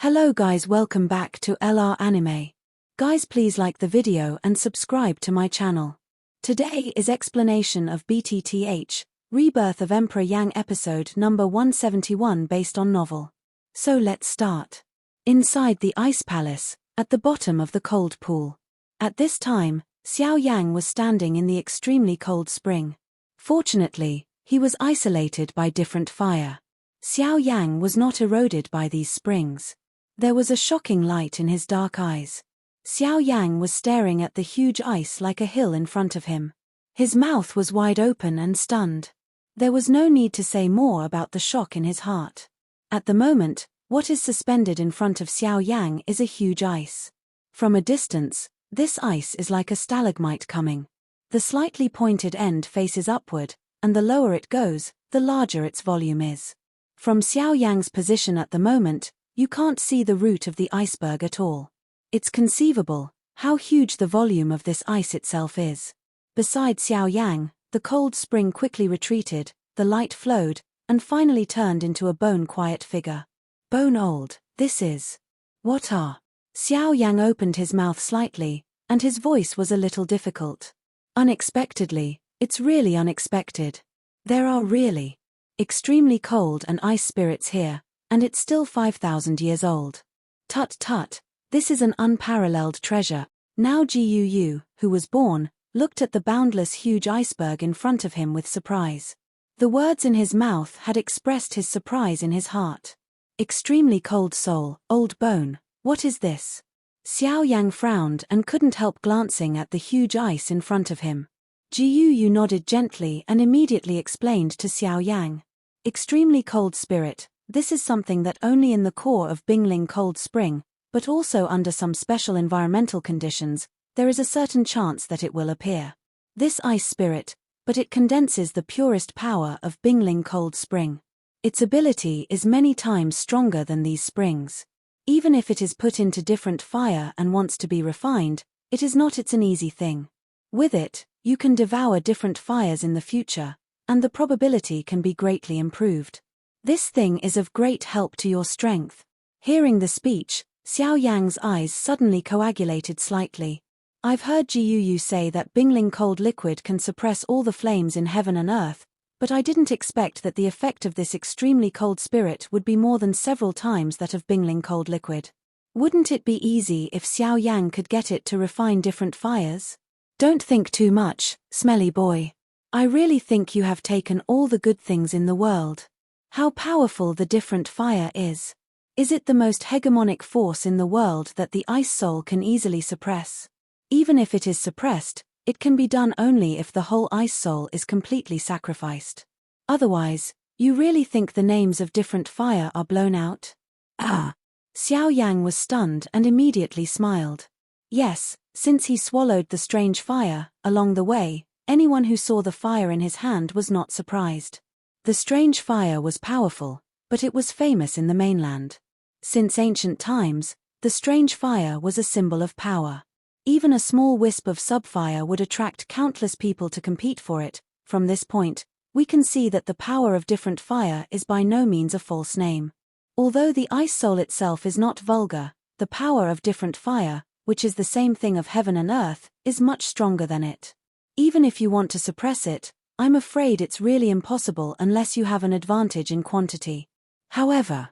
Hello guys, welcome back to LR Anime. Guys, please like the video and subscribe to my channel. Today is explanation of BTTH Rebirth of Emperor Yang episode number 171 based on novel. So let's start. Inside the ice palace, at the bottom of the cold pool. At this time, Xiao Yan was standing in the extremely cold spring. Fortunately, he was isolated by different fire. Xiao Yan was not eroded by these springs. There was a shocking light in his dark eyes. Xiao Yan was staring at the huge ice like a hill in front of him. His mouth was wide open and stunned. There was no need to say more about the shock in his heart. At the moment, what is suspended in front of Xiao Yan is a huge ice. From a distance, this ice is like a stalagmite coming. The slightly pointed end faces upward, and the lower it goes, the larger its volume is. From Xiao Yan's position at the moment, you can't see the root of the iceberg at all. It's conceivable how huge the volume of this ice itself is. Beside Xiao Yan, the cold spring quickly retreated, the light flowed, and finally turned into a bone-quiet figure. Bone old, this is. What are? Xiao Yan opened his mouth slightly, and his voice was a little difficult. Unexpectedly, it's really unexpected. There are really extremely cold and ice spirits here, and it's still 5,000 years old. Tut tut, this is an unparalleled treasure. Now Gu, who was born, looked at the boundless huge iceberg in front of him with surprise. The words in his mouth had expressed his surprise in his heart. Extremely cold soul, old bone, what is this? Xiao Yan frowned and couldn't help glancing at the huge ice in front of him. Gu nodded gently and immediately explained to Xiao Yan. Extremely cold spirit, this is something that only in the core of Bingling Cold Spring, but also under some special environmental conditions, there is a certain chance that it will appear. This ice spirit, but it condenses the purest power of Bingling Cold Spring. Its ability is many times stronger than these springs. Even if it is put into different fire and wants to be refined, it is not an easy thing. With it, you can devour different fires in the future, and the probability can be greatly improved. This thing is of great help to your strength. Hearing the speech, Xiao Yan's eyes suddenly coagulated slightly. I've heard Gu say that Bingling cold liquid can suppress all the flames in heaven and earth, but I didn't expect that the effect of this extremely cold spirit would be more than several times that of Bingling cold liquid. Wouldn't it be easy if Xiao Yan could get it to refine different fires? Don't think too much, smelly boy. I really think you have taken all the good things in the world. How powerful the different fire is. Is it the most hegemonic force in the world that the ice soul can easily suppress? Even if it is suppressed, it can be done only if the whole ice soul is completely sacrificed. Otherwise, you really think the names of different fire are blown out? Ah! Xiao Yan was stunned and immediately smiled. Yes, since he swallowed the strange fire, along the way, anyone who saw the fire in his hand was not surprised. The strange fire was powerful, but it was famous in the mainland. Since ancient times, the strange fire was a symbol of power. Even a small wisp of subfire would attract countless people to compete for it. From this point, we can see that the power of different fire is by no means a false name. Although the ice soul itself is not vulgar, the power of different fire, which is the same thing of heaven and earth, is much stronger than it. Even if you want to suppress it, I'm afraid it's really impossible unless you have an advantage in quantity. However,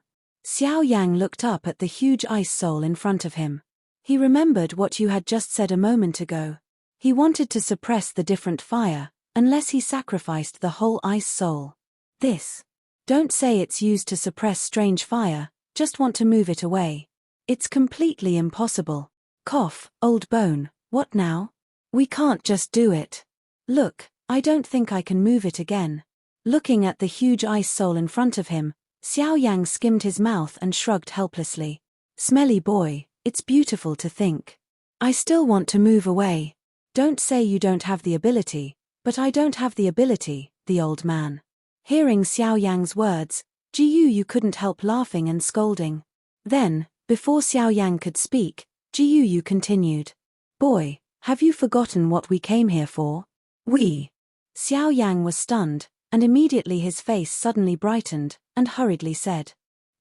Xiao Yan looked up at the huge ice soul in front of him. He remembered what you had just said a moment ago. He wanted to suppress the different fire, unless he sacrificed the whole ice soul. This. Don't say it's used to suppress strange fire, just want to move it away. It's completely impossible. Cough, old bone, what now? We can't just do it. Look, I don't think I can move it again. Looking at the huge ice soul in front of him, Xiao Yan skimmed his mouth and shrugged helplessly. Smelly boy, it's beautiful to think. I still want to move away. Don't say you don't have the ability, but I don't have the ability, the old man. Hearing Xiao Yan's words, Gu couldn't help laughing and scolding. Then, before Xiao Yan could speak, Gu continued. Boy, have you forgotten what we came here for? We. Xiao Yan was stunned, and immediately his face suddenly brightened, and hurriedly said.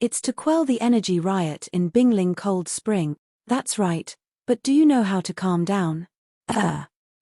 It's to quell the energy riot in Bingling Cold Spring. That's right, but do you know how to calm down?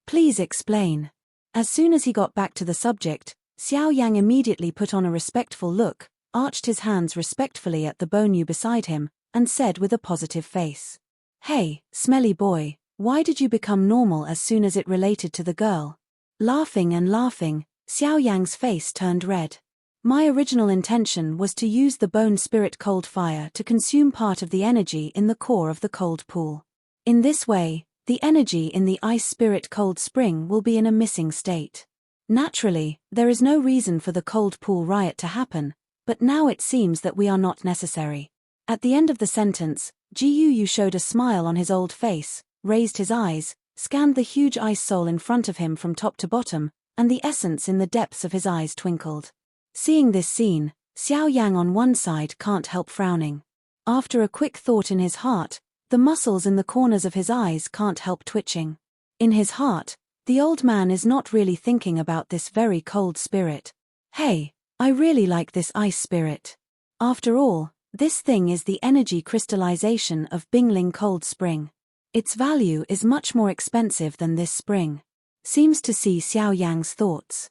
Please explain. As soon as he got back to the subject, Xiao Yang immediately put on a respectful look, arched his hands respectfully at the Bonyu beside him, and said with a positive face. Hey, smelly boy, why did you become normal as soon as it related to the girl? Laughing and laughing, Xiao Yang's face turned red. My original intention was to use the bone spirit cold fire to consume part of the energy in the core of the cold pool. In this way, the energy in the ice spirit cold spring will be in a missing state. Naturally, there is no reason for the cold pool riot to happen, but now it seems that we are not necessary. At the end of the sentence, Yu showed a smile on his old face, raised his eyes, scanned the huge ice soul in front of him from top to bottom, and the essence in the depths of his eyes twinkled. Seeing this scene, Xiao Yang on one side can't help frowning. After a quick thought in his heart, the muscles in the corners of his eyes can't help twitching. In his heart, the old man is not really thinking about this very cold spirit. Hey, I really like this ice spirit. After all, this thing is the energy crystallization of Bingling Cold Spring. Its value is much more expensive than this spring. Seems to see Xiao Yang's thoughts.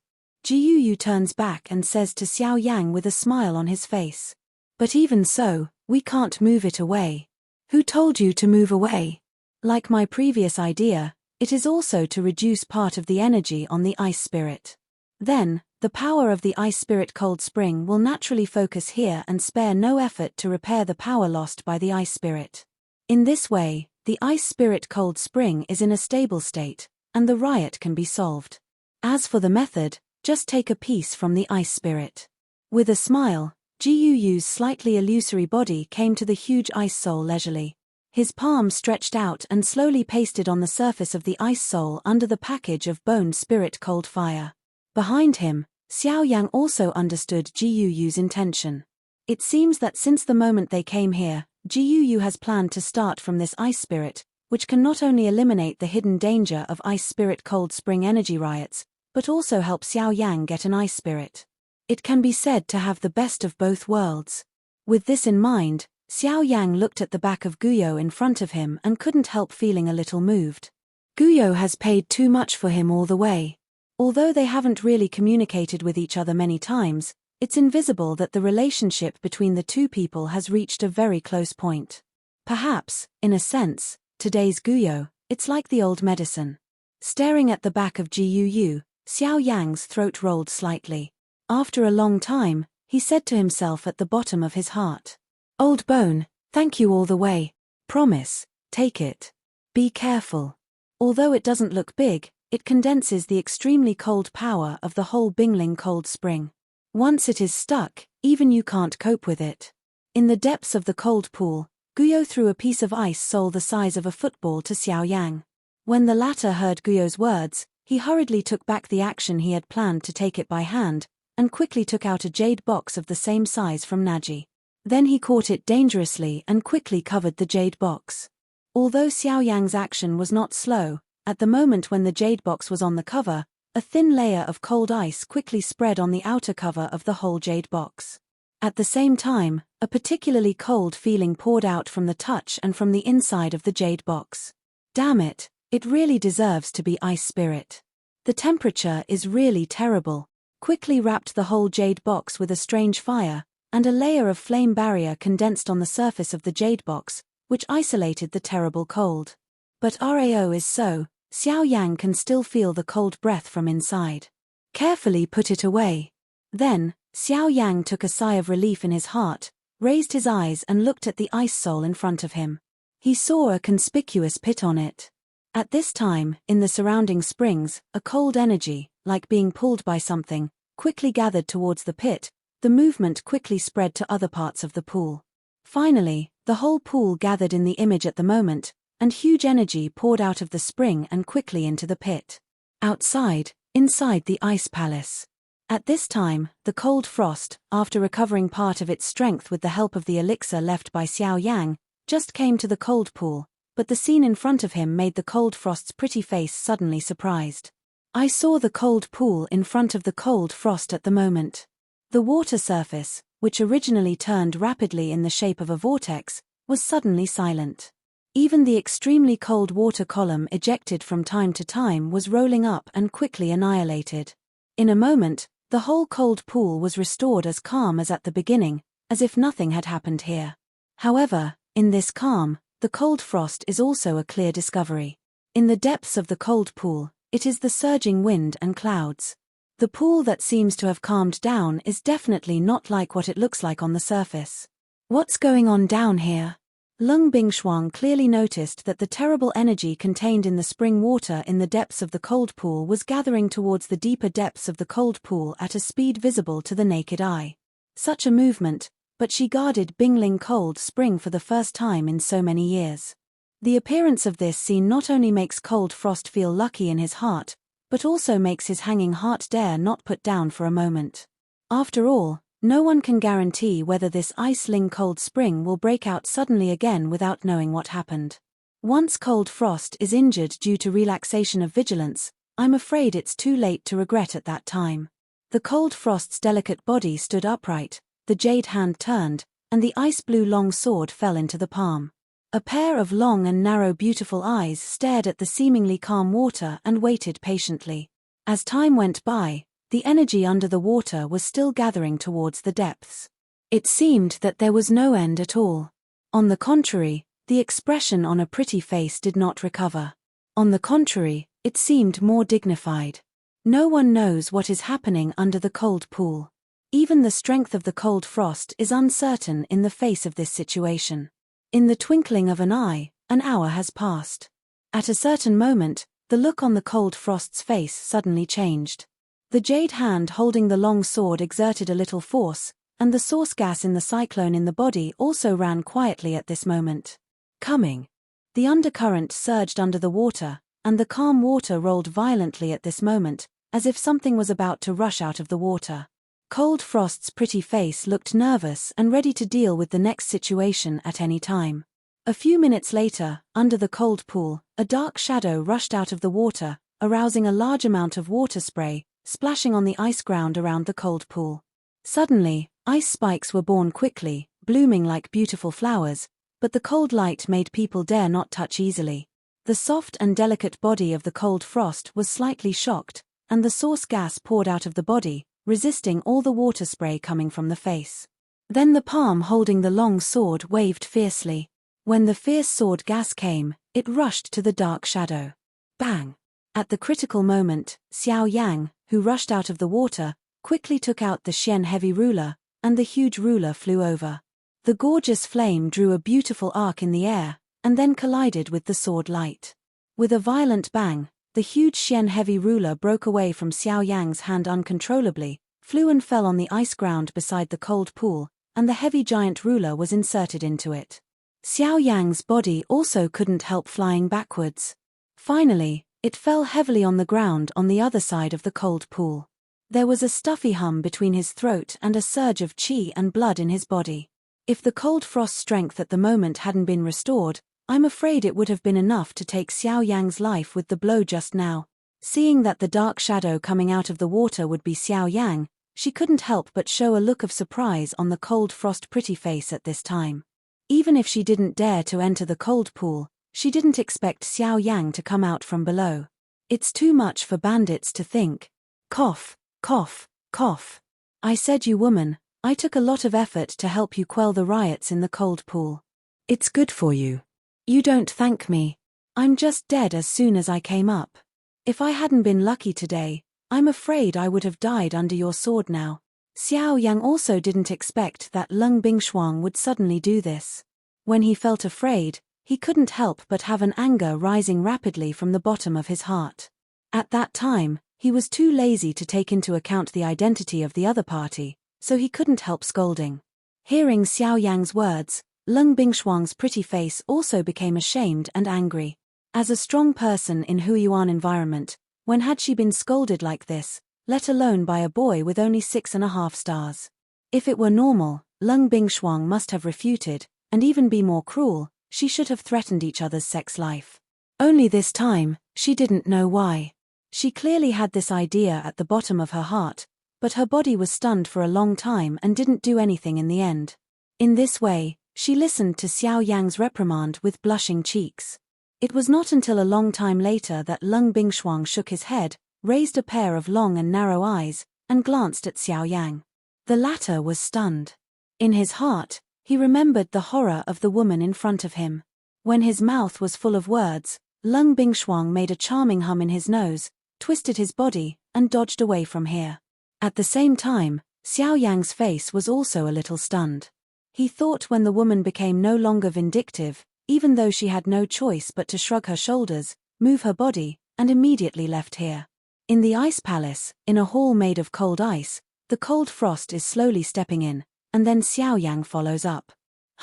Yu turns back and says to Xiao Yang with a smile on his face. But even so, we can't move it away. Who told you to move away? Like my previous idea, it is also to reduce part of the energy on the ice spirit. Then, the power of the ice spirit cold spring will naturally focus here and spare no effort to repair the power lost by the ice spirit. In this way, the ice spirit cold spring is in a stable state, and the riot can be solved. As for the method, just take a piece from the ice spirit. With a smile, Yu's slightly illusory body came to the huge ice soul leisurely. His palm stretched out and slowly pasted on the surface of the ice soul under the package of bone spirit cold fire. Behind him, Xiao Yang also understood Yu's intention. It seems that since the moment they came here, Yu has planned to start from this ice spirit, which can not only eliminate the hidden danger of ice spirit cold spring energy riots, but also help Xiao Yang get an ice spirit. It can be said to have the best of both worlds. With this in mind, Xiao Yang looked at the back of Guyo in front of him and couldn't help feeling a little moved. Guyo has paid too much for him all the way. Although they haven't really communicated with each other many times, it's invisible that the relationship between the two people has reached a very close point. Perhaps, in a sense, today's Guyo, it's like the old medicine. Staring at the back of Yu, Xiao Yang's throat rolled slightly. After a long time, he said to himself at the bottom of his heart. Old bone, thank you all the way. Promise, take it. Be careful. Although it doesn't look big, it condenses the extremely cold power of the whole Bingling Cold Spring. Once it is stuck, even you can't cope with it. In the depths of the cold pool, Guyo threw a piece of ice soul the size of a football to Xiao Yang. When the latter heard Guyo's words, he hurriedly took back the action he had planned to take it by hand, and quickly took out a jade box of the same size from Naji. Then he caught it dangerously and quickly covered the jade box. Although Xiao Yang's action was not slow, at the moment when the jade box was on the cover, a thin layer of cold ice quickly spread on the outer cover of the whole jade box. At the same time, a particularly cold feeling poured out from the touch and from the inside of the jade box. Damn it, it really deserves to be ice spirit. The temperature is really terrible. Quickly wrapped the whole jade box with a strange fire, and a layer of flame barrier condensed on the surface of the jade box, which isolated the terrible cold. But RAO is so, Xiao Yang can still feel the cold breath from inside. Carefully put it away. Then, Xiao Yang took a sigh of relief in his heart, raised his eyes and looked at the ice soul in front of him. He saw a conspicuous pit on it. At this time, in the surrounding springs, a cold energy, like being pulled by something, quickly gathered towards the pit. The movement quickly spread to other parts of the pool. Finally, the whole pool gathered in the image at the moment, and huge energy poured out of the spring and quickly into the pit. Outside, inside the ice palace. At this time, the cold frost, after recovering part of its strength with the help of the elixir left by Xiao Yang, just came to the cold pool, but the scene in front of him made the cold frost's pretty face suddenly surprised. I saw the cold pool in front of the cold frost at the moment. The water surface, which originally turned rapidly in the shape of a vortex, was suddenly silent. Even the extremely cold water column ejected from time to time was rolling up and quickly annihilated. In a moment, the whole cold pool was restored as calm as at the beginning, as if nothing had happened here. However, in this calm, the cold frost is also a clear discovery. In the depths of the cold pool, it is the surging wind and clouds. The pool that seems to have calmed down is definitely not like what it looks like on the surface. What's going on down here? Lung Bingshuang clearly noticed that the terrible energy contained in the spring water in the depths of the cold pool was gathering towards the deeper depths of the cold pool at a speed visible to the naked eye. Such a movement, but she guarded Bingling Cold Spring for the first time in so many years. The appearance of this scene not only makes Cold Frost feel lucky in his heart, but also makes his hanging heart dare not put down for a moment. After all, no one can guarantee whether this Ice-Ling Cold Spring will break out suddenly again without knowing what happened. Once Cold Frost is injured due to relaxation of vigilance, I'm afraid it's too late to regret at that time. The Cold Frost's delicate body stood upright, the jade hand turned, and the ice-blue long sword fell into the palm. A pair of long and narrow beautiful eyes stared at the seemingly calm water and waited patiently. As time went by, the energy under the water was still gathering towards the depths. It seemed that there was no end at all. On the contrary, the expression on a pretty face did not recover. On the contrary, it seemed more dignified. No one knows what is happening under the cold pool. Even the strength of the cold frost is uncertain in the face of this situation. In the twinkling of an eye, an hour has passed. At a certain moment, the look on the cold frost's face suddenly changed. The jade hand holding the long sword exerted a little force, and the source gas in the cyclone in the body also ran quietly at this moment. Coming. The undercurrent surged under the water, and the calm water rolled violently at this moment, as if something was about to rush out of the water. Cold Frost's pretty face looked nervous and ready to deal with the next situation at any time. A few minutes later, under the cold pool, a dark shadow rushed out of the water, arousing a large amount of water spray, splashing on the ice ground around the cold pool. Suddenly, ice spikes were born quickly, blooming like beautiful flowers, but the cold light made people dare not touch easily. The soft and delicate body of the cold frost was slightly shocked, and the source gas poured out of the body, resisting all the water spray coming from the face. Then the palm holding the long sword waved fiercely. When the fierce sword gas came, it rushed to the dark shadow. Bang! At the critical moment, Xiao Yang, who rushed out of the water, quickly took out the Xian heavy ruler, and the huge ruler flew over. The gorgeous flame drew a beautiful arc in the air, and then collided with the sword light. With a violent bang, the huge Xian heavy ruler broke away from Xiao Yang's hand uncontrollably, flew and fell on the ice ground beside the cold pool, and the heavy giant ruler was inserted into it. Xiao Yang's body also couldn't help flying backwards. Finally, it fell heavily on the ground on the other side of the cold pool. There was a stuffy hum between his throat and a surge of qi and blood in his body. If the cold frost strength at the moment hadn't been restored, I'm afraid it would have been enough to take Xiao Yang's life with the blow just now. Seeing that the dark shadow coming out of the water would be Xiao Yang, she couldn't help but show a look of surprise on the cold frost pretty face at this time. Even if she didn't dare to enter the cold pool, she didn't expect Xiao Yang to come out from below. It's too much for bandits to think. Cough, cough, cough. I said, you woman, I took a lot of effort to help you quell the riots in the cold pool. It's good for you. You don't thank me. I'm just dead as soon as I came up. If I hadn't been lucky today, I'm afraid I would have died under your sword now. Xiao Yang also didn't expect that Lung Bingshuang would suddenly do this. When he felt afraid, he couldn't help but have an anger rising rapidly from the bottom of his heart. At that time, he was too lazy to take into account the identity of the other party, so he couldn't help scolding. Hearing Xiao Yang's words, Lung Bingshuang's pretty face also became ashamed and angry. As a strong person in Huiyuan environment, when had she been scolded like this, let alone by a boy with only 6.5 stars? If it were normal, Lung Bingshuang must have refuted, and even be more cruel, she should have threatened each other's sex life. Only this time, she didn't know why. She clearly had this idea at the bottom of her heart, but her body was stunned for a long time and didn't do anything in the end. In this way, she listened to Xiao Yang's reprimand with blushing cheeks. It was not until a long time later that Lung Bingshuang shook his head, raised a pair of long and narrow eyes, and glanced at Xiao Yang. The latter was stunned. In his heart, he remembered the horror of the woman in front of him. When his mouth was full of words, Lung Bingshuang made a charming hum in his nose, twisted his body, and dodged away from here. At the same time, Xiao Yang's face was also a little stunned. He thought when the woman became no longer vindictive, even though she had no choice but to shrug her shoulders, move her body, and immediately left here. In the ice palace, in a hall made of cold ice, the cold frost is slowly stepping in, and then Xiao Yang follows up.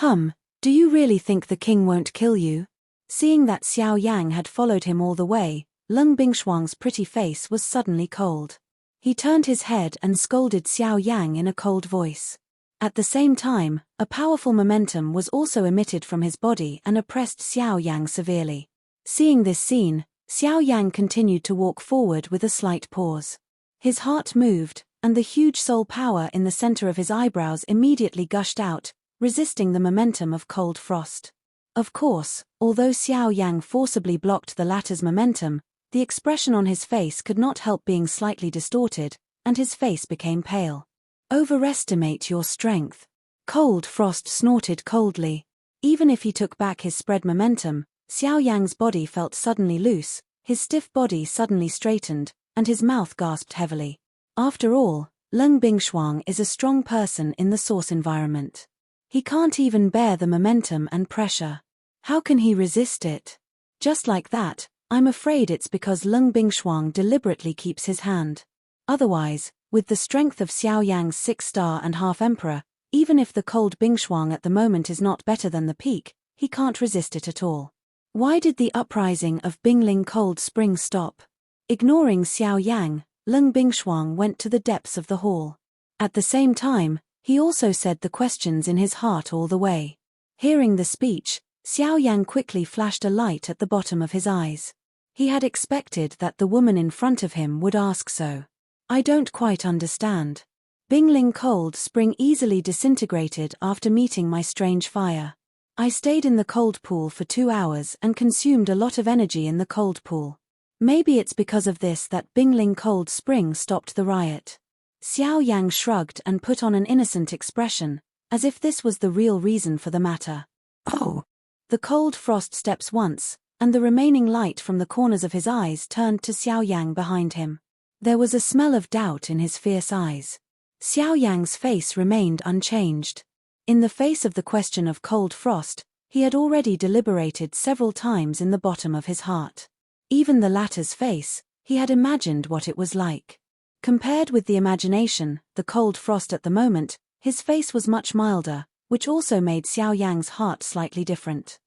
Do you really think the king won't kill you? Seeing that Xiao Yang had followed him all the way, Lung Bingshuang's pretty face was suddenly cold. He turned his head and scolded Xiao Yang in a cold voice. At the same time, a powerful momentum was also emitted from his body and oppressed Xiao Yang severely. Seeing this scene, Xiao Yang continued to walk forward with a slight pause. His heart moved, and the huge soul power in the center of his eyebrows immediately gushed out, resisting the momentum of cold frost. Of course, although Xiao Yang forcibly blocked the latter's momentum, the expression on his face could not help being slightly distorted, and his face became pale. Overestimate your strength. Cold frost snorted coldly. Even if he took back his spread momentum, Xiao Yang's body felt suddenly loose, his stiff body suddenly straightened, and his mouth gasped heavily. After all, Lung Bingshuang is a strong person in the source environment. He can't even bear the momentum and pressure. How can he resist it? Just like that, I'm afraid it's because Lung Bingshuang deliberately keeps his hand. Otherwise, with the strength of Xiao Yang's 6-star and half-emperor, even if the cold Bingshuang at the moment is not better than the peak, he can't resist it at all. Why did the uprising of Bingling Cold Spring stop? Ignoring Xiao Yang, Lung Bingshuang went to the depths of the hall. At the same time, he also said the questions in his heart all the way. Hearing the speech, Xiao Yang quickly flashed a light at the bottom of his eyes. He had expected that the woman in front of him would ask so. I don't quite understand. Bingling Cold Spring easily disintegrated after meeting my strange fire. I stayed in the cold pool for 2 hours and consumed a lot of energy in the cold pool. Maybe it's because of this that Bingling Cold Spring stopped the riot. Xiao Yang shrugged and put on an innocent expression, as if this was the real reason for the matter. Oh! The cold frost steps once, and the remaining light from the corners of his eyes turned to Xiao Yang behind him. There was a smell of doubt in his fierce eyes. Xiao Yang's face remained unchanged. In the face of the question of cold frost, he had already deliberated several times in the bottom of his heart. Even the latter's face, he had imagined what it was like. Compared with the imagination, the cold frost at the moment, his face was much milder, which also made Xiao Yang's heart slightly different.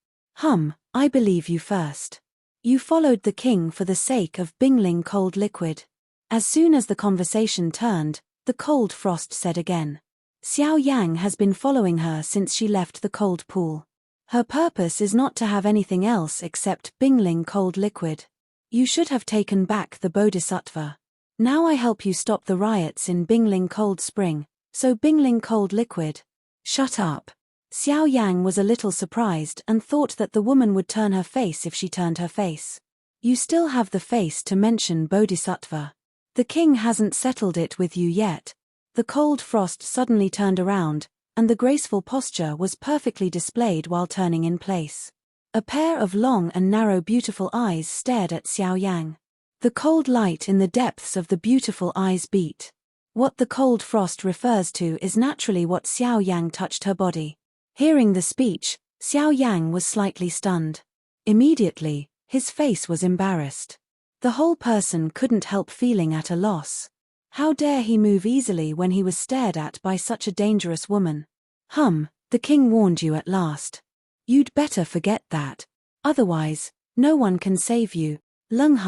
I believe you first. You followed the king for the sake of Bingling Cold Liquid. As soon as the conversation turned, the cold frost said again. Xiao Yang has been following her since she left the cold pool. Her purpose is not to have anything else except Bingling Cold Liquid. You should have taken back the Bodhisattva. Now I help you stop the riots in Bingling Cold Spring, so Bingling Cold Liquid. Shut up. Xiao Yang was a little surprised and thought that the woman would turn her face if she turned her face. You still have the face to mention Bodhisattva. The king hasn't settled it with you yet. The cold frost suddenly turned around, and the graceful posture was perfectly displayed while turning in place. A pair of long and narrow beautiful eyes stared at Xiao Yang. The cold light in the depths of the beautiful eyes beat. What the cold frost refers to is naturally what Xiao Yang touched her body. Hearing the speech, Xiao Yang was slightly stunned. Immediately, his face was embarrassed. The whole person couldn't help feeling at a loss. How dare he move easily when he was stared at by such a dangerous woman? The king warned you at last. You'd better forget that. Otherwise, no one can save you. Lung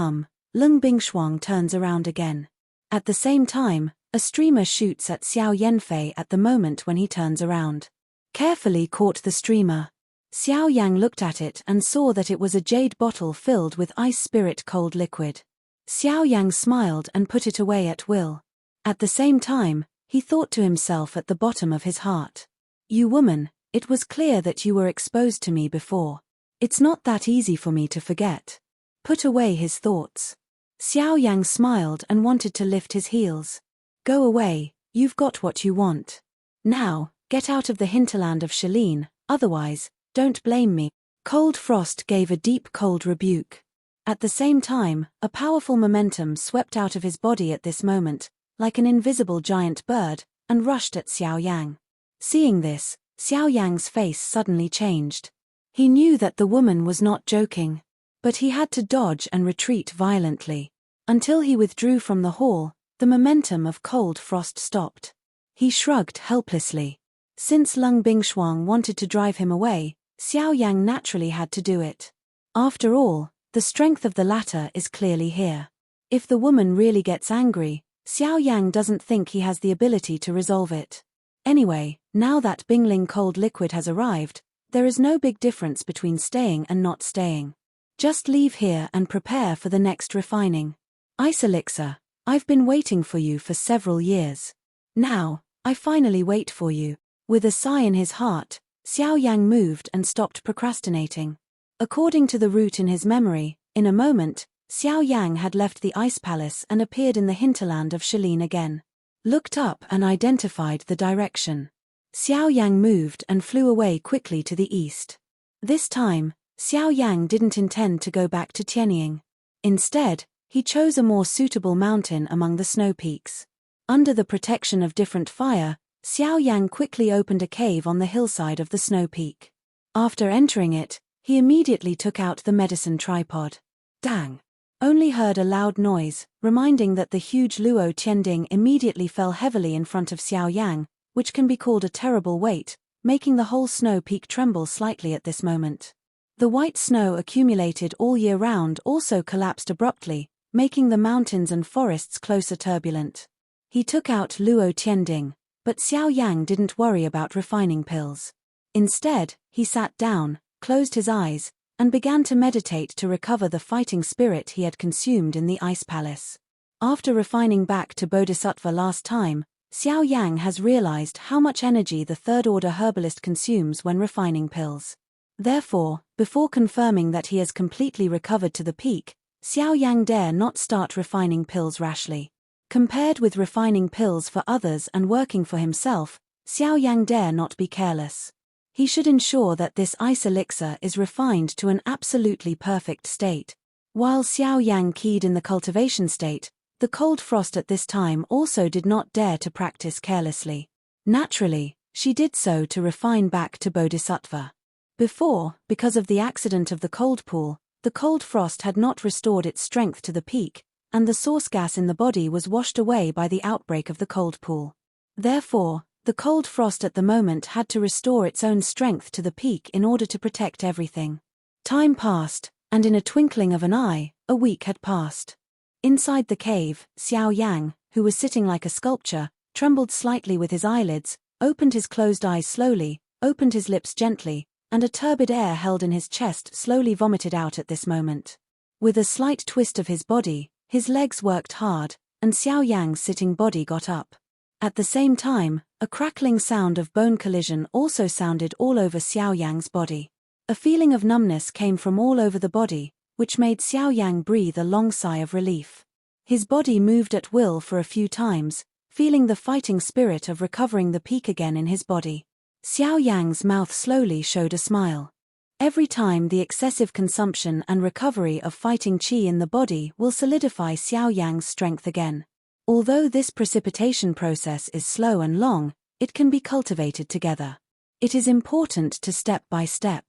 Bingshuang turns around again. At the same time, a streamer shoots at Xiao Yanfei at the moment when he turns around. Carefully caught the streamer. Xiao Yang looked at it and saw that it was a jade bottle filled with ice spirit cold liquid. Xiao Yang smiled and put it away at will. At the same time, he thought to himself at the bottom of his heart. You woman, it was clear that you were exposed to me before. It's not that easy for me to forget. Put away his thoughts. Xiao Yang smiled and wanted to lift his heels. Go away, you've got what you want. Now, get out of the hinterland of Xiaolin, otherwise, don't blame me. Cold Frost gave a deep cold rebuke. At the same time, a powerful momentum swept out of his body at this moment, like an invisible giant bird, and rushed at Xiao Yang. Seeing this, Xiao Yang's face suddenly changed. He knew that the woman was not joking. But he had to dodge and retreat violently. Until he withdrew from the hall, the momentum of Cold Frost stopped. He shrugged helplessly. Since Lung Bingshuang wanted to drive him away, Xiao Yang naturally had to do it. After all, the strength of the latter is clearly here. If the woman really gets angry, Xiao Yang doesn't think he has the ability to resolve it. Anyway, now that Bingling cold liquid has arrived, there is no big difference between staying and not staying. Just leave here and prepare for the next refining. Ice elixir, I've been waiting for you for several years. Now, I finally wait for you. With a sigh in his heart, Xiao Yang moved and stopped procrastinating. According to the route in his memory, in a moment, Xiao Yang had left the ice palace and appeared in the hinterland of Xiaolin again. Looked up and identified the direction. Xiao Yang moved and flew away quickly to the east. This time, Xiao Yang didn't intend to go back to Tianying. Instead, he chose a more suitable mountain among the snow peaks. Under the protection of different fire, Xiao Yang quickly opened a cave on the hillside of the snow peak. After entering it, he immediately took out the medicine tripod. Dang! Only heard a loud noise, reminding that the huge Luo Tianding immediately fell heavily in front of Xiao Yang, which can be called a terrible weight, making the whole snow peak tremble slightly at this moment. The white snow accumulated all year round also collapsed abruptly, making the mountains and forests closer turbulent. He took out Luo Tianding, but Xiao Yang didn't worry about refining pills. Instead, he sat down, closed his eyes, and began to meditate to recover the fighting spirit he had consumed in the ice palace. After refining back to Bodhisattva last time, Xiao Yang has realized how much energy the third-order herbalist consumes when refining pills. Therefore, before confirming that he has completely recovered to the peak, Xiao Yang dare not start refining pills rashly. Compared with refining pills for others and working for himself, Xiao Yang dare not be careless. He should ensure that this ice elixir is refined to an absolutely perfect state. While Xiao Yang keyed in the cultivation state, the Cold Frost at this time also did not dare to practice carelessly. Naturally, she did so to refine back to Bodhisattva. Before, because of the accident of the cold pool, the Cold Frost had not restored its strength to the peak, and the source gas in the body was washed away by the outbreak of the cold pool. Therefore, the Cold Frost at the moment had to restore its own strength to the peak in order to protect everything. Time passed, and in a twinkling of an eye, a week had passed. Inside the cave, Xiao Yang, who was sitting like a sculpture, trembled slightly with his eyelids, opened his closed eyes slowly, opened his lips gently, and a turbid air held in his chest slowly vomited out at this moment. With a slight twist of his body, his legs worked hard, and Xiao Yang's sitting body got up. At the same time, a crackling sound of bone collision also sounded all over Xiao Yang's body. A feeling of numbness came from all over the body, which made Xiao Yang breathe a long sigh of relief. His body moved at will for a few times, feeling the fighting spirit of recovering the peak again in his body. Xiao Yang's mouth slowly showed a smile. Every time the excessive consumption and recovery of fighting qi in the body will solidify Xiao Yang's strength again. Although this precipitation process is slow and long, it can be cultivated together. It is important to step by step.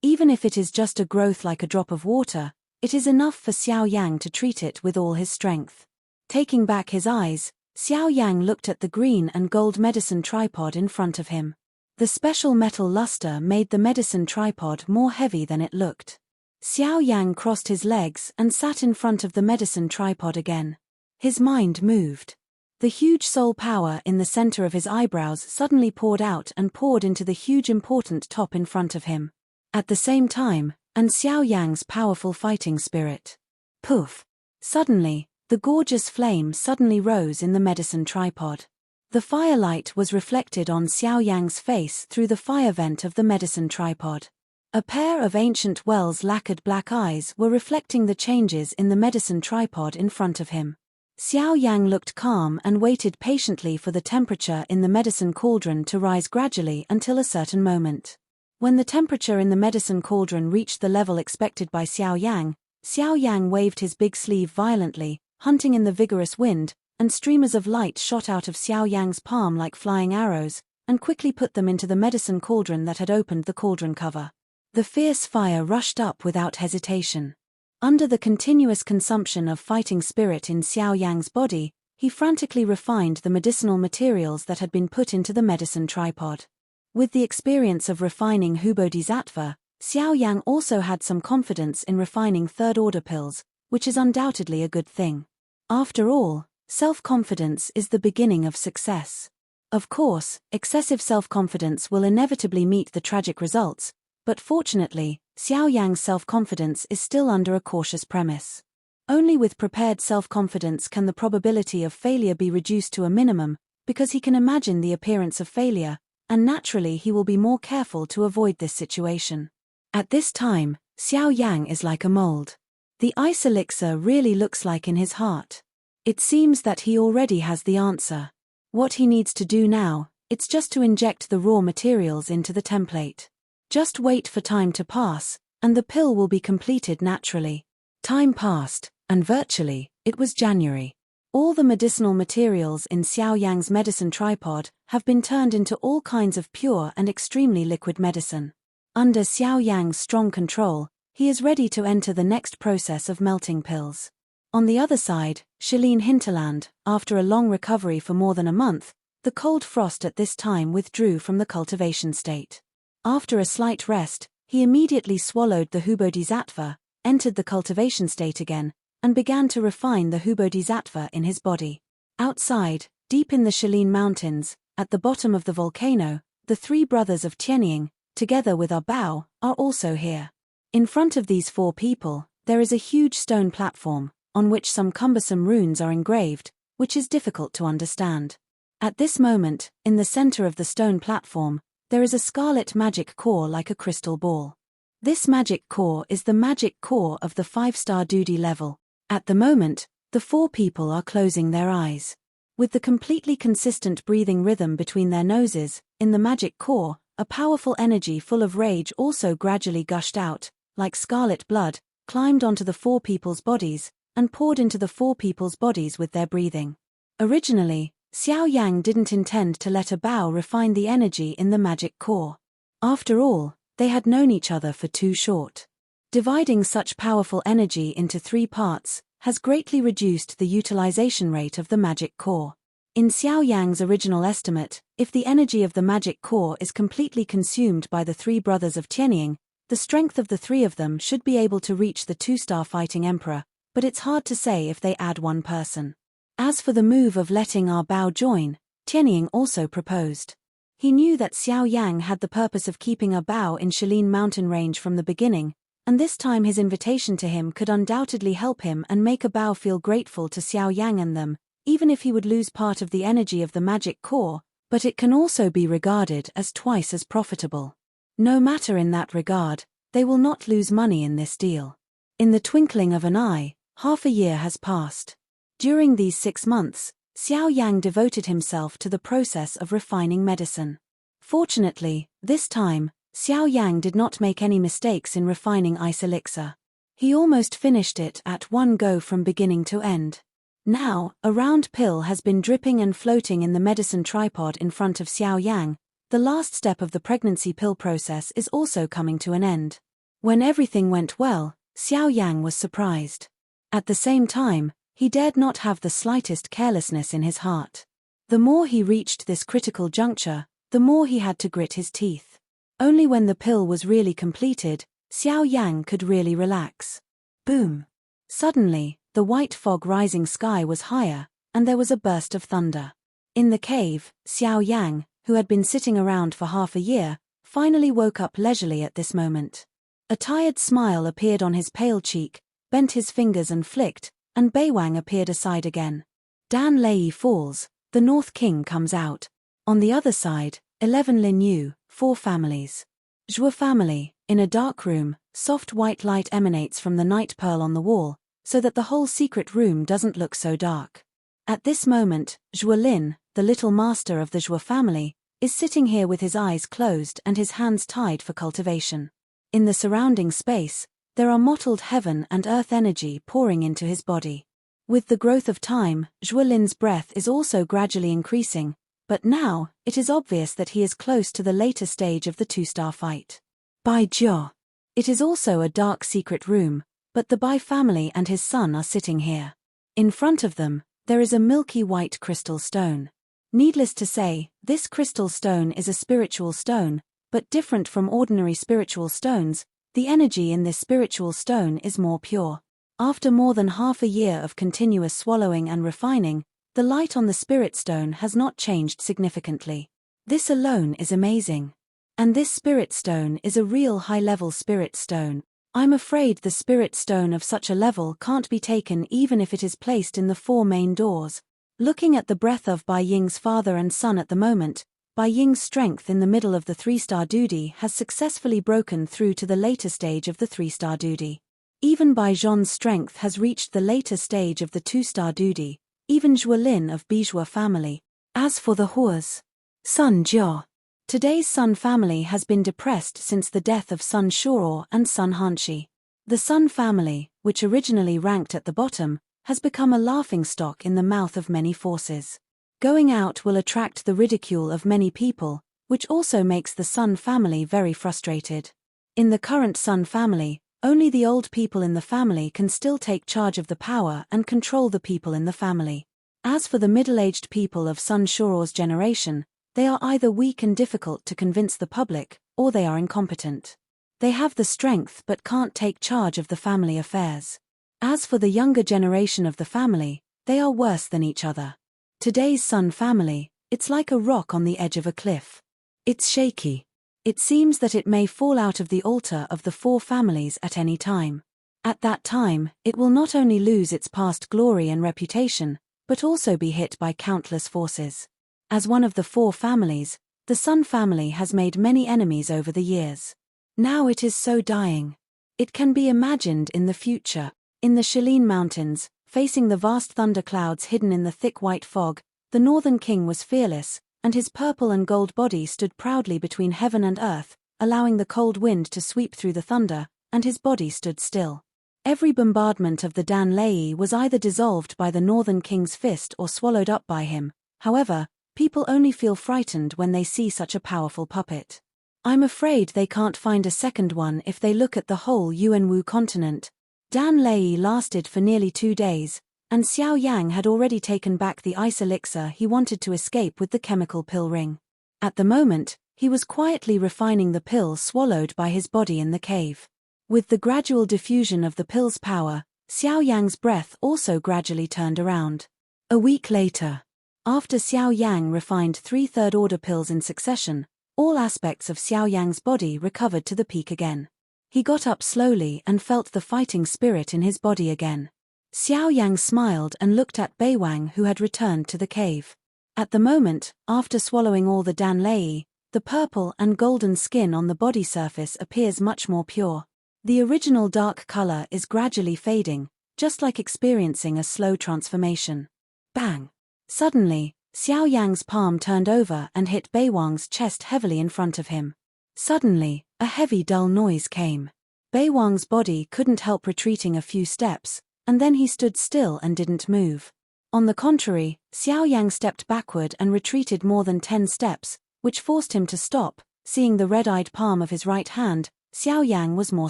Even if it is just a growth like a drop of water, it is enough for Xiao Yang to treat it with all his strength. Taking back his eyes, Xiao Yang looked at the green and gold medicine tripod in front of him. The special metal luster made the medicine tripod more heavy than it looked. Xiao Yang crossed his legs and sat in front of the medicine tripod again. His mind moved. The huge soul power in the center of his eyebrows suddenly poured out and poured into the huge important top in front of him. At the same time, and Xiao Yang's powerful fighting spirit. Poof! Suddenly, the gorgeous flame suddenly rose in the medicine tripod. The firelight was reflected on Xiao Yang's face through the fire vent of the medicine tripod. A pair of ancient Wells lacquered black eyes were reflecting the changes in the medicine tripod in front of him. Xiao Yang looked calm and waited patiently for the temperature in the medicine cauldron to rise gradually until a certain moment. When the temperature in the medicine cauldron reached the level expected by Xiao Yang waved his big sleeve violently, hunting in the vigorous wind, and streamers of light shot out of Xiao Yang's palm like flying arrows, and quickly put them into the medicine cauldron that had opened the cauldron cover. The fierce fire rushed up without hesitation. Under the continuous consumption of fighting spirit in Xiao Yang's body, he frantically refined the medicinal materials that had been put into the medicine tripod. With the experience of refining Bodhisattva, Xiao Yang also had some confidence in refining third-order pills, which is undoubtedly a good thing. After all, self-confidence is the beginning of success. Of course, excessive self-confidence will inevitably meet the tragic results, but fortunately, Xiao Yang's self-confidence is still under a cautious premise. Only with prepared self-confidence can the probability of failure be reduced to a minimum, because he can imagine the appearance of failure, and naturally he will be more careful to avoid this situation. At this time, Xiao Yang is like a mold. The ice elixir really looks like in his heart. It seems that he already has the answer. What he needs to do now, it's just to inject the raw materials into the template. Just wait for time to pass, and the pill will be completed naturally. Time passed, and virtually, it was January. All the medicinal materials in Xiao Yang's medicine tripod have been turned into all kinds of pure and extremely liquid medicine. Under Xiao Yang's strong control, he is ready to enter the next process of melting pills. On the other side, Shilin Hinterland, after a long recovery for more than a month, the cold frost at this time withdrew from the cultivation state. After a slight rest, he immediately swallowed the Bodhisattva, entered the cultivation state again, and began to refine the Bodhisattva in his body. Outside, deep in the Shilin Mountains, at the bottom of the volcano, the three brothers of Tianying, together with our Bao, are also here. In front of these four people, there is a huge stone platform, on which some cumbersome runes are engraved, which is difficult to understand. At this moment, in the center of the stone platform, there is a scarlet magic core like a crystal ball. This magic core is the magic core of the 5-star duty level. At the moment, the four people are closing their eyes. With the completely consistent breathing rhythm between their noses, in the magic core, a powerful energy full of rage also gradually gushed out, like scarlet blood, climbed onto the four people's bodies, and poured into the four people's bodies with their breathing. Originally, Xiao Yang didn't intend to let a Bao refine the energy in the magic core. After all, they had known each other for too short. Dividing such powerful energy into 3 parts has greatly reduced the utilization rate of the magic core. In Xiao Yang's original estimate, if the energy of the magic core is completely consumed by the 3 brothers of Tianying, the strength of the 3 of them should be able to reach the 2-star fighting emperor, but it's hard to say if they add 1 person. As for the move of letting our Bao join, Tianying also proposed. He knew that Xiao Yang had the purpose of keeping a Bao in Shilin mountain range from the beginning, and this time his invitation to him could undoubtedly help him and make a Bao feel grateful to Xiao Yang and them, even if he would lose part of the energy of the magic core, but it can also be regarded as twice as profitable. No matter in that regard, they will not lose money in this deal. In the twinkling of an eye, half a year has passed. During these 6 months, Xiao Yang devoted himself to the process of refining medicine. Fortunately, this time, Xiao Yang did not make any mistakes in refining ice elixir. He almost finished it at one go from beginning to end. Now, a round pill has been dripping and floating in the medicine tripod in front of Xiao Yang. The last step of the pregnancy pill process is also coming to an end. When everything went well, Xiao Yang was surprised. At the same time, he dared not have the slightest carelessness in his heart. The more he reached this critical juncture, the more he had to grit his teeth. Only when the pill was really completed, Xiao Yang could really relax. Boom! Suddenly, the white fog rising sky was higher, and there was a burst of thunder. In the cave, Xiao Yang, who had been sitting around for half a year, finally woke up leisurely at this moment. A tired smile appeared on his pale cheek, bent his fingers and flicked, and Beiwang appeared aside again. Dan Lei falls, the North King comes out. On the other side, 11 Lin Yu, 4 families. Zhou family, in a dark room, soft white light emanates from the night pearl on the wall, so that the whole secret room doesn't look so dark. At this moment, Zhou Lin, the little master of the Zhou family, is sitting here with his eyes closed and his hands tied for cultivation. In the surrounding space, there are mottled heaven and earth energy pouring into his body. With the growth of time, Zhou Lin's breath is also gradually increasing, but now, it is obvious that he is close to the later stage of the two-star fight. Bai Jiao. It is also a dark secret room, but the Bai family and his son are sitting here. In front of them, there is a milky white crystal stone. Needless to say, this crystal stone is a spiritual stone, but different from ordinary spiritual stones. The energy in this spiritual stone is more pure. After more than half a year of continuous swallowing and refining, the light on the spirit stone has not changed significantly. This alone is amazing. And this spirit stone is a real high-level spirit stone. I'm afraid the spirit stone of such a level can't be taken even if it is placed in the 4 main doors. Looking at the breath of Bai Ying's father and son at the moment, Bai Ying's strength in the middle of the 3-star duty has successfully broken through to the later stage of the 3-star duty. Even Bai Zhon's strength has reached the later stage of the 2-star duty, even Zhou Lin of Bijua family. As for the Hua's Sun Jiao. Today's Sun family has been depressed since the death of Sun Shuo and Sun Hanshi. The Sun family, which originally ranked at the bottom, has become a laughingstock in the mouth of many forces. Going out will attract the ridicule of many people, which also makes the Sun family very frustrated. In the current Sun family, only the old people in the family can still take charge of the power and control the people in the family. As for the middle-aged people of Sun Shuo's generation, they are either weak and difficult to convince the public, or they are incompetent. They have the strength but can't take charge of the family affairs. As for the younger generation of the family, they are worse than each other. Today's Sun family, it's like a rock on the edge of a cliff. It's shaky. It seems that it may fall out of the altar of the 4 families at any time. At that time, it will not only lose its past glory and reputation, but also be hit by countless forces. As one of the 4 families, the Sun family has made many enemies over the years. Now it is so dying. It can be imagined in the future. In the Shilin Mountains, facing the vast thunderclouds hidden in the thick white fog, the Northern King was fearless, and his purple and gold body stood proudly between heaven and earth, allowing the cold wind to sweep through the thunder, and his body stood still. Every bombardment of the Dan Lei was either dissolved by the Northern King's fist or swallowed up by him. However, people only feel frightened when they see such a powerful puppet. I'm afraid they can't find a second one if they look at the whole Yuanwu continent. Dan Lei lasted for nearly 2 days, and Xiao Yang had already taken back the ice elixir he wanted to escape with the chemical pill ring. At the moment, he was quietly refining the pill swallowed by his body in the cave. With the gradual diffusion of the pill's power, Xiao Yang's breath also gradually turned around. A week later, after Xiao Yang refined 3 third-order pills in succession, all aspects of Xiao Yang's body recovered to the peak again. He got up slowly and felt the fighting spirit in his body again. Xiao Yang smiled and looked at Beiwang, who had returned to the cave. At the moment, after swallowing all the Dan Lei, the purple and golden skin on the body surface appears much more pure. The original dark color is gradually fading, just like experiencing a slow transformation. Bang! Suddenly, Xiao Yang's palm turned over and hit Beiwang's chest heavily in front of him. Suddenly, a heavy dull noise came. Beiwang's body couldn't help retreating a few steps, and then he stood still and didn't move. On the contrary, Xiao Yang stepped backward and retreated more than 10 steps, which forced him to stop. Seeing the red-eyed palm of his right hand, Xiao Yang was more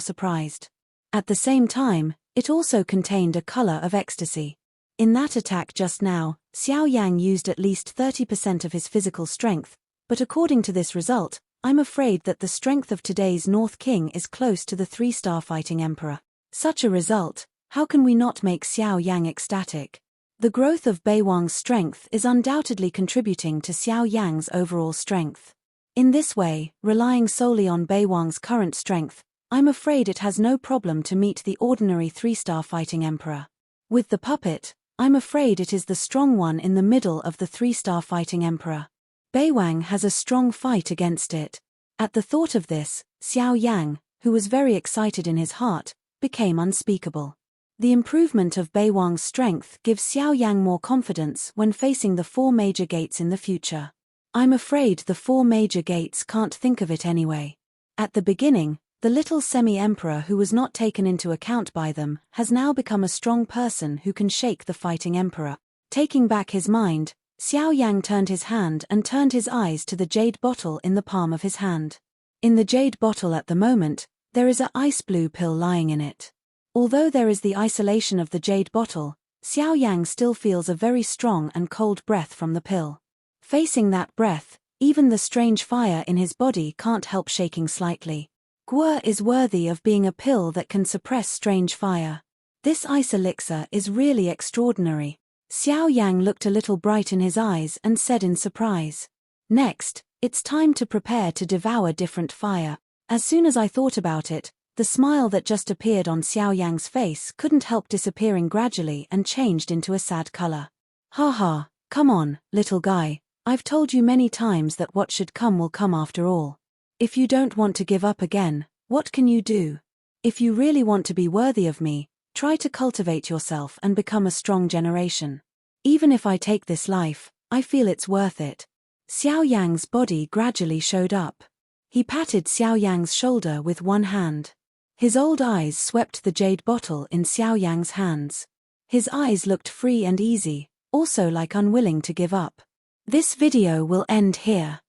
surprised. At the same time, it also contained a color of ecstasy. In that attack just now, Xiao Yang used at least 30% of his physical strength, but according to this result, I'm afraid that the strength of today's North King is close to the 3-star fighting emperor. Such a result, how can we not make Xiao Yang ecstatic? The growth of Beiwang's strength is undoubtedly contributing to Xiao Yang's overall strength. In this way, relying solely on Beiwang's current strength, I'm afraid it has no problem to meet the ordinary 3-star fighting emperor. With the puppet, I'm afraid it is the strong one in the middle of the 3-star fighting emperor. Beiwang has a strong fight against it. At the thought of this, Xiao Yan, who was very excited in his heart, became unspeakable. The improvement of Beiwang's strength gives Xiao Yang more confidence when facing the 4 major gates in the future. I'm afraid the 4 major gates can't think of it anyway. At the beginning, the little semi-emperor who was not taken into account by them has now become a strong person who can shake the fighting emperor. Taking back his mind, Xiao Yang turned his hand and turned his eyes to the jade bottle in the palm of his hand. In the jade bottle at the moment, there is a ice blue pill lying in it. Although there is the isolation of the jade bottle, Xiao Yang still feels a very strong and cold breath from the pill. Facing that breath, even the strange fire in his body can't help shaking slightly. Guo is worthy of being a pill that can suppress strange fire. This ice elixir is really extraordinary. Xiao Yang looked a little bright in his eyes and said in surprise. Next, it's time to prepare to devour different fire. As soon as I thought about it, the smile that just appeared on Xiao Yang's face couldn't help disappearing gradually and changed into a sad color. Ha, come on, little guy, I've told you many times that what should come will come after all. If you don't want to give up again, what can you do? If you really want to be worthy of me, try to cultivate yourself and become a strong generation. Even if I take this life, I feel it's worth it. Xiao Yang's body gradually showed up. He patted Xiao Yang's shoulder with one hand. His old eyes swept the jade bottle in Xiao Yang's hands. His eyes looked free and easy, also like unwilling to give up. This video will end here.